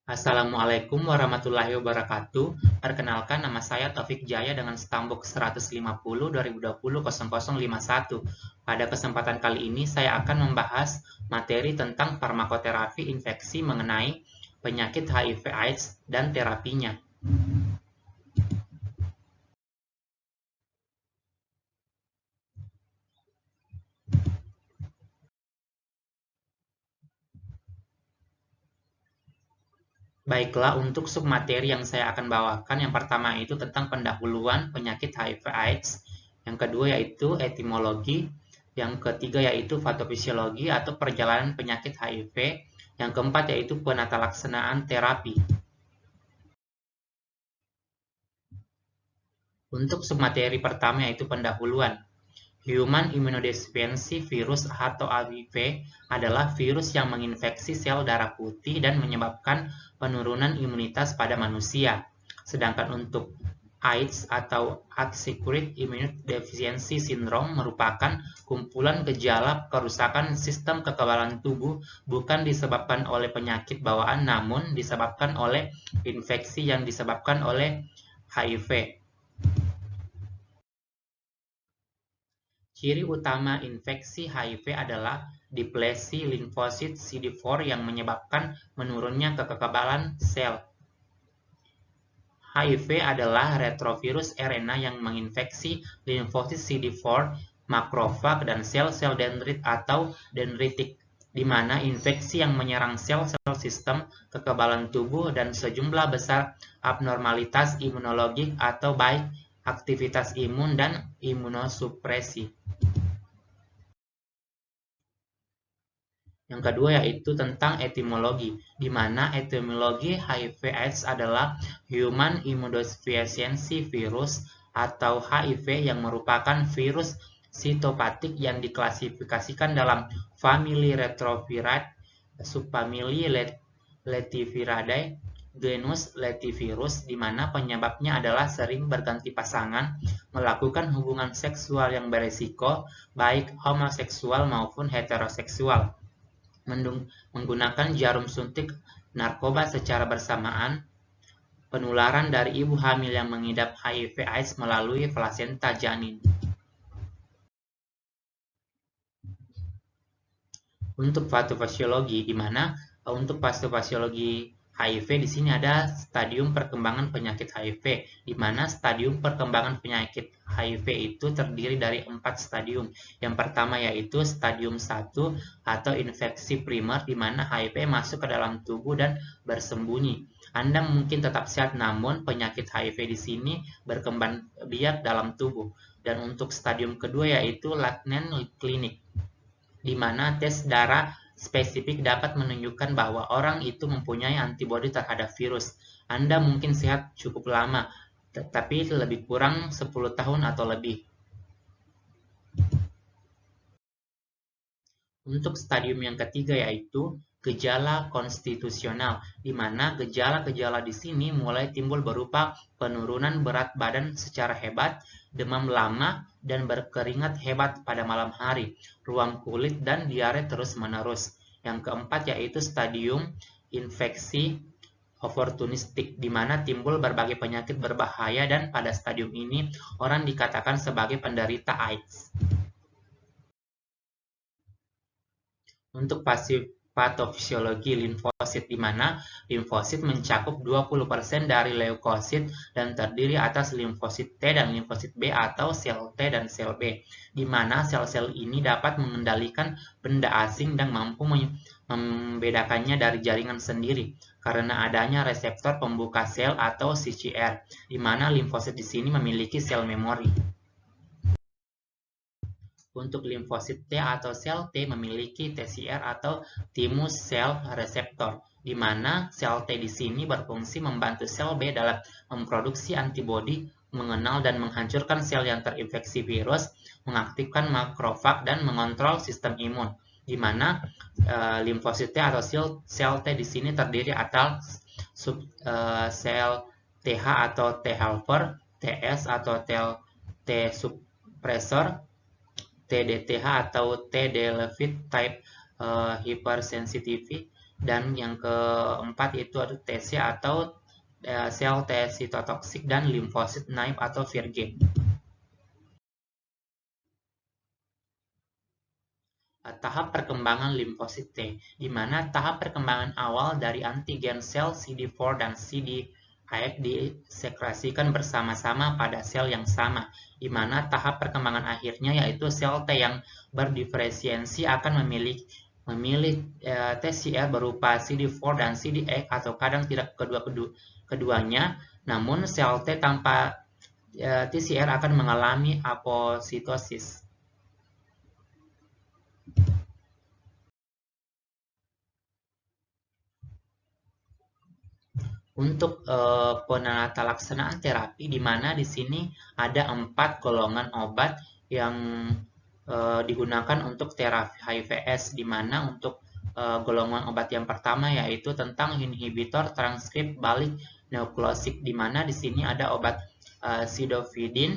Assalamualaikum warahmatullahi wabarakatuh. Perkenalkan, nama saya Taufik Jaya dengan stambuk 150 2020 0051. Pada kesempatan kali ini saya akan membahas materi tentang farmakoterapi infeksi mengenai penyakit HIV/AIDS dan terapinya. Baiklah, untuk submateri yang saya akan bawakan, yang pertama itu tentang pendahuluan penyakit HIV/AIDS, yang kedua yaitu etimologi, yang ketiga yaitu patofisiologi atau perjalanan penyakit HIV, yang keempat yaitu penatalaksanaan terapi. Untuk submateri pertama yaitu pendahuluan. Human Immunodeficiency Virus atau HIV adalah virus yang menginfeksi sel darah putih dan menyebabkan penurunan imunitas pada manusia. Sedangkan untuk AIDS atau Acquired Immunodeficiency Syndrome merupakan kumpulan gejala kerusakan sistem kekebalan tubuh bukan disebabkan oleh penyakit bawaan namun disebabkan oleh infeksi yang disebabkan oleh HIV. Ciri utama infeksi HIV adalah diplesi limfosit CD4 yang menyebabkan menurunnya kekebalan sel. HIV adalah retrovirus RNA yang menginfeksi limfosit CD4, makrofag, dan sel-sel dendrit atau dendritik, di mana infeksi yang menyerang sel-sel sistem kekebalan tubuh dan sejumlah besar abnormalitas imunologik atau baik aktivitas imun dan imunosupresi. Yang kedua yaitu tentang etimologi, di mana etimologi HIV/AIDS adalah Human Immunodeficiency Virus atau HIV yang merupakan virus sitopatik yang diklasifikasikan dalam famili Retroviridae, subfamili Lentiviridae, genus Lentivirus, di mana penyebabnya adalah sering berganti pasangan, melakukan hubungan seksual yang berisiko, baik homoseksual maupun heteroseksual, menggunakan jarum suntik narkoba secara bersamaan, penularan dari ibu hamil yang mengidap HIV/AIDS melalui plasenta janin. Untuk patofisiologi, di mana untuk patofisiologi HIV di sini ada stadium perkembangan penyakit HIV, di mana stadium perkembangan penyakit HIV itu terdiri dari 4 stadium. Yang pertama yaitu stadium 1 atau infeksi primer, di mana HIV masuk ke dalam tubuh dan bersembunyi. Anda mungkin tetap sehat, namun penyakit HIV di sini berkembang biak dalam tubuh. Dan untuk stadium kedua yaitu latent klinik, di mana tes darah spesifik dapat menunjukkan bahwa orang itu mempunyai antibodi terhadap virus. Anda mungkin sehat cukup lama, tetapi lebih kurang 10 tahun atau lebih. Untuk stadium yang ketiga yaitu gejala konstitusional, di mana gejala-gejala di sini mulai timbul berupa penurunan berat badan secara hebat, demam lama, dan berkeringat hebat pada malam hari, ruam kulit, dan diare terus-menerus. Yang keempat yaitu stadium infeksi opportunistik, di mana timbul berbagai penyakit berbahaya dan pada stadium ini orang dikatakan sebagai penderita AIDS. Untuk patofisiologi limfosit, di mana limfosit mencakup 20% dari leukosit dan terdiri atas limfosit T dan limfosit B atau sel T dan sel B, di mana sel-sel ini dapat mengendalikan benda asing dan mampu membedakannya dari jaringan sendiri karena adanya reseptor pembuka sel atau CCR, di mana limfosit di sini memiliki sel memori. Untuk limfosit T atau sel T memiliki TCR atau thymus cell receptor, di mana sel T di sini berfungsi membantu sel B dalam memproduksi antibodi, mengenal dan menghancurkan sel yang terinfeksi virus, mengaktifkan makrofag dan mengontrol sistem imun, di mana limfosit T atau sel T di sini terdiri atas sel TH atau T helper, TS atau T suppressor, TDTH atau T-Delevit type hypersensitivity, Dan yang keempat itu ada TC atau sel T sitotoksik dan limfosit naive atau Virg. Tahap perkembangan limfosit T, di mana tahap perkembangan awal dari antigen sel CD4 dan CD8 disekresikan bersama-sama pada sel yang sama, di mana tahap perkembangan akhirnya yaitu sel T yang berdiferensiasi akan memilih TCR berupa CD4 dan CD8 atau kadang tidak keduanya, namun sel T tanpa TCR akan mengalami apositosis. Untuk penata laksanaan terapi, di mana di sini ada 4 golongan obat yang digunakan untuk terapi HIV/AIDS, di mana untuk golongan obat yang pertama yaitu tentang inhibitor transkrip balik nukleosida, di mana di sini ada obat sidofidin,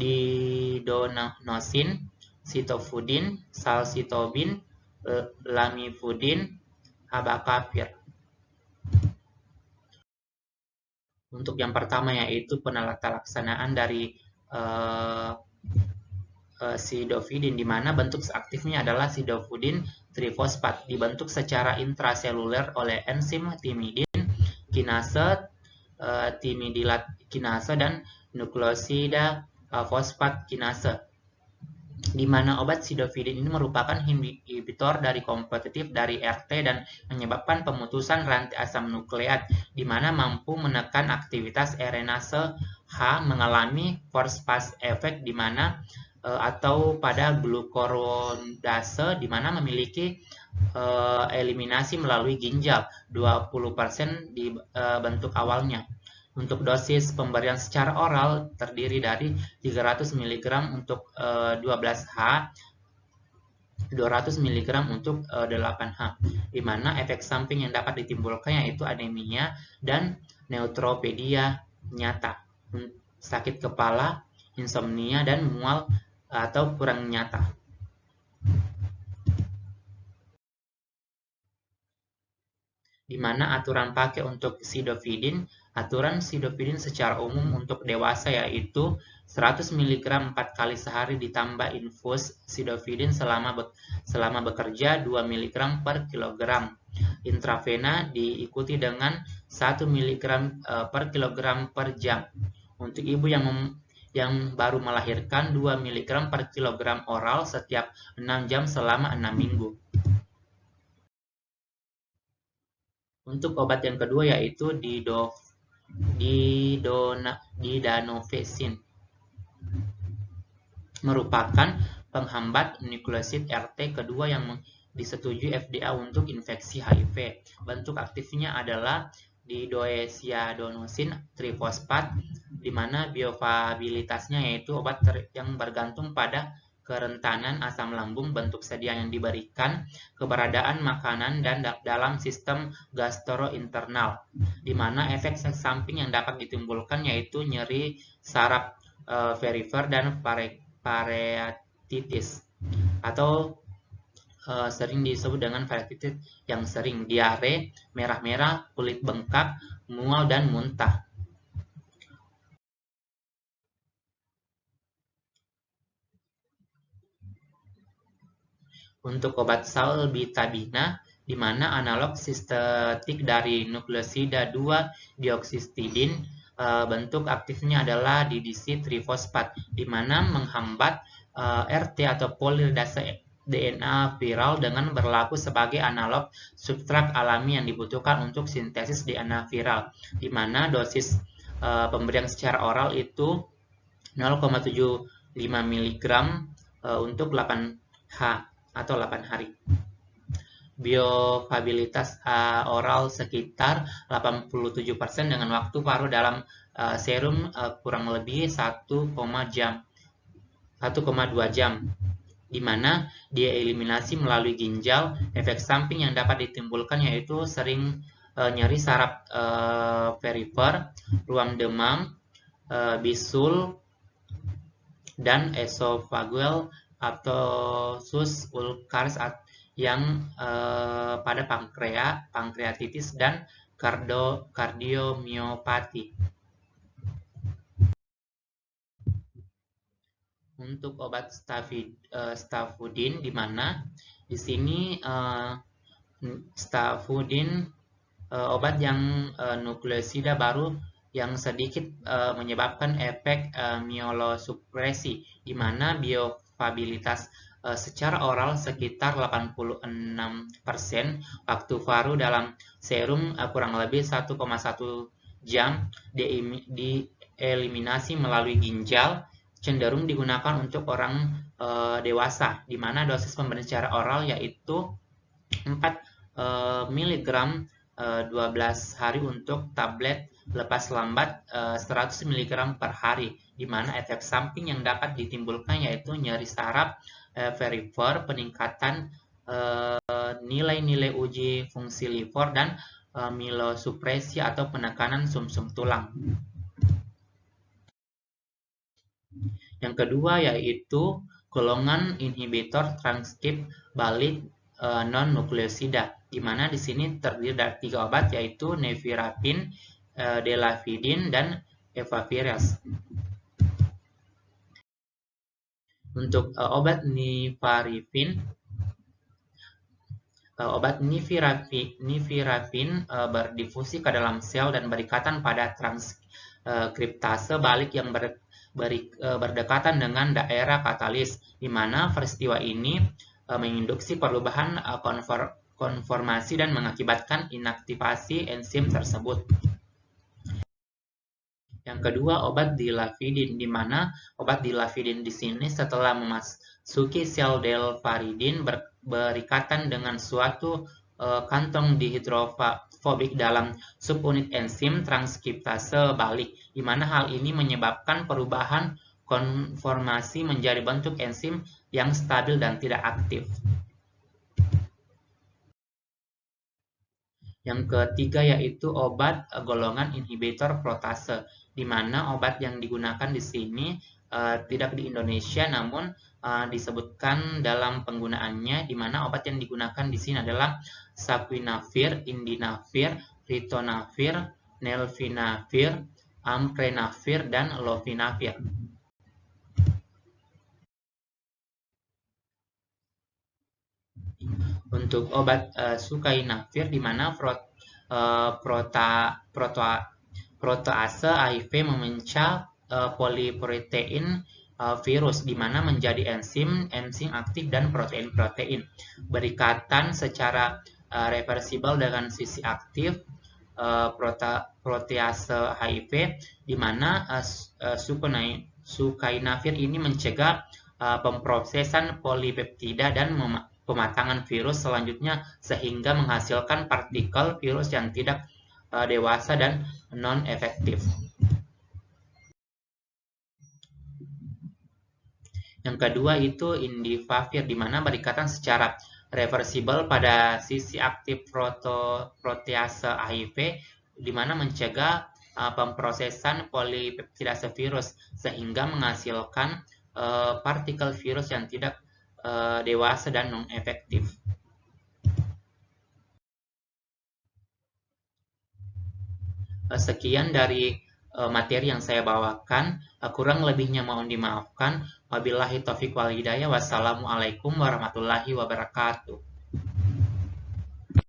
didonosin, sitofudin, salsitobin, lamivudin, abacavir. Untuk yang pertama yaitu penata laksanaan dari sidofidin, di mana bentuk aktifnya adalah sidofudin trifosfat, dibentuk secara intraseluler oleh enzim timidin kinase, timidilat kinase, dan nukleosida fosfat kinase. Di mana obat sidofidin ini merupakan inhibitor dari kompetitif dari RT dan menyebabkan pemutusan rantai asam nukleat, di mana mampu menekan aktivitas RNase H, mengalami fosfase effect, di mana atau pada glukuronidase, di mana memiliki eliminasi melalui ginjal 20% di bentuk awalnya. Untuk dosis pemberian secara oral terdiri dari 300 mg untuk 12H, 200 mg untuk 8H, di mana efek samping yang dapat ditimbulkan yaitu anemia dan neutropenia nyata, sakit kepala, insomnia, dan mual atau kurang nyata. Di mana aturan pakai untuk sidofidin, aturan sidofidin secara umum untuk dewasa yaitu 100 mg 4 kali sehari ditambah infus sidofidin selama bekerja 2 mg per kilogram. Intravena diikuti dengan 1 mg per kilogram per jam. Untuk ibu yang baru melahirkan 2 mg per kilogram oral setiap 6 jam selama 6 minggu. Untuk obat yang kedua yaitu didanovexin, merupakan penghambat nukleosid RT kedua yang disetujui FDA untuk infeksi HIV. Bentuk aktifnya adalah didoesiadenosin trifosfat, di mana biofabilitasnya yaitu obat yang bergantung pada kerentanan asam lambung, bentuk sedia yang diberikan, keberadaan makanan, dan dalam sistem gastrointestinal, di mana efek samping yang dapat ditimbulkan yaitu nyeri saraf perifer dan pareitis, atau sering disebut dengan pareitis yang sering, diare, merah-merah, kulit bengkak, mual, dan muntah. Untuk obat salbutamina, di mana analog sistetik dari nukleosida 2-deoksistidin, bentuk aktifnya adalah DDC trifosfat, di mana menghambat RT atau polimerisasi DNA viral dengan berlaku sebagai analog substrat alami yang dibutuhkan untuk sintesis DNA viral, di mana dosis pemberian secara oral itu 0,75 mg untuk 8H atau 8 hari. Biofabilitas oral sekitar 87% dengan waktu paruh dalam serum kurang lebih 1,2 jam, di mana dia eliminasi melalui ginjal. Efek samping yang dapat ditimbulkan yaitu sering nyeri saraf perifer, ruam demam, bisul, dan esophageal abscessus ulceraris, yang pada pankreatitis dan kardiomiopati. Untuk obat stafudin, di mana di sini stafudin obat yang nukleosida baru yang sedikit menyebabkan efek mielosupresi, di mana biofabilitas secara oral sekitar 86%, waktu varu dalam serum kurang lebih 1,1 jam, dieliminasi melalui ginjal, cenderung digunakan untuk orang dewasa, di mana dosis pemberian secara oral yaitu 4 mg 12 hari untuk tablet lepas lambat 100 mg per hari, di mana efek samping yang dapat ditimbulkan yaitu nyeri saraf perifer, peningkatan nilai-nilai uji fungsi liver, dan mielosupresi atau penekanan sumsum tulang. Yang kedua yaitu golongan inhibitor transkrip balik non-nukleosida, di mana di sini terdiri dari 3 obat yaitu nevirapin, delavudin, dan efavirenz. Untuk obat nevirapin berdifusi ke dalam sel dan berikatan pada transkriptase balik yang berdekatan dengan daerah katalis, di mana peristiwa ini menginduksi perubahan konformasi dan mengakibatkan inaktivasi enzim tersebut. Yang kedua, obat dilavudin, di mana obat dilavudin di sini setelah memasuki sel delvaridin berikatan dengan suatu kantong dihidrofobik dalam subunit enzim transkriptase balik, di mana hal ini menyebabkan perubahan konformasi menjadi bentuk enzim yang stabil dan tidak aktif. Yang ketiga yaitu obat golongan inhibitor protase, di mana obat yang digunakan di sini tidak di Indonesia, namun disebutkan dalam penggunaannya, di mana obat yang digunakan di sini adalah saquinavir, indinavir, ritonavir, nelfinavir, amprenavir, dan lofinavir. Untuk obat sukainavir, di mana protease HIV memecah poliprotein virus, di mana menjadi enzim aktif dan protein-protein berikatan secara reversibel dengan sisi aktif protease HIV, di mana sukainavir ini mencegah pemrosesan polipeptida dan pematangan virus selanjutnya, sehingga menghasilkan partikel virus yang tidak dewasa dan non-efektif. Yang kedua itu indifavir, di mana berikatan secara reversibel pada sisi aktif protease HIV, di mana mencegah pemrosesan polipeptidase virus sehingga menghasilkan partikel virus yang tidak dewasa dan non-efektif. Sekian dari materi yang saya bawakan, kurang lebihnya mohon dimaafkan. Wabillahi taufiq wal hidayah. Wassalamualaikum warahmatullahi wabarakatuh.